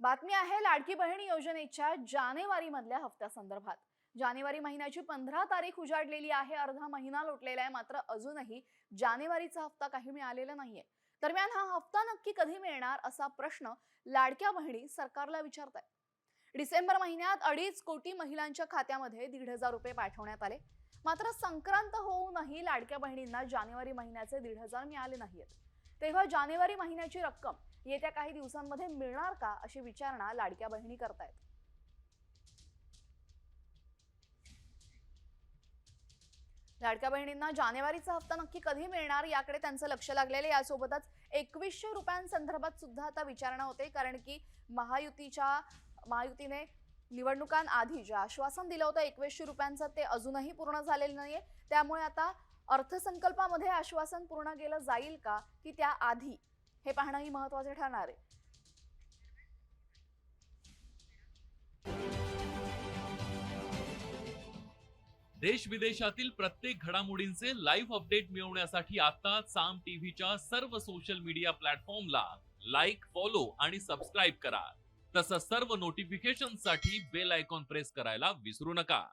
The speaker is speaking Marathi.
बातमी आहे लाडकी बहीण योजनेच्या जानेवारी मधल्या हप्त्यासंदर्भात। जानेवारी महिन्याची 15 तारीख उजाडलेली आहे, अर्धा महिना लोटलेला आहे, मात्र अजूनही जानेवारीचा हप्ता काही मिळालेला नाहीये। दरम्यान हा हप्ता नक्की कधी मिळणार असा प्रश्न लाडक्या बहिणी सरकारला विचारतायत। डिसेंबर महिन्यात 2.5 कोटी महिलांच्या खात्यामध्ये 1,500 रुपये पाठवण्यात आले, मात्र संक्रांत होऊनही लाडक्या बहिणींना जानेवारी महिन्याचे 1,500 मिळाले नाहीत। तेव्हा जानेवारी महिन्याची रक्कम येत्या काही दिवसांमध्ये मिळणार का अशी विचारणा लाडक्या बहिणी करतायत। लाडक्या बहिणींना जानेवारीचा हप्ता नक्की कधी मिळणार याकडे त्यांचं लक्ष लागलेले। यासोबतच 2100 रुपयांसंदर्भात सुद्धा आता विचारणा होते, कारण की महायुतीने निवडणुकांआधी जे आश्वासन दिलं होतं 2100 रुपयांचं ते अजूनही पूर्ण झालेलं नाहीये। त्यामुळे आता अर्थसंकल्पामध्ये आश्वासन पूर्ण केलं जाईल का की त्याआधी हे पाहणंही महत्त्वाचे ठरणार आहे। देश विदेशातील प्रत्येक घडामोडींचे लाईव्ह अपडेट मिळवण्यासाठी आता साम टीव्हीच्या सर्व सोशल मीडिया प्लॅटफॉर्मला लाईक, फॉलो आणि सबस्क्राईब करा। तसंच सर्व नोटिफिकेशनसाठी बेल आयकॉन प्रेस करायला विसरू नका।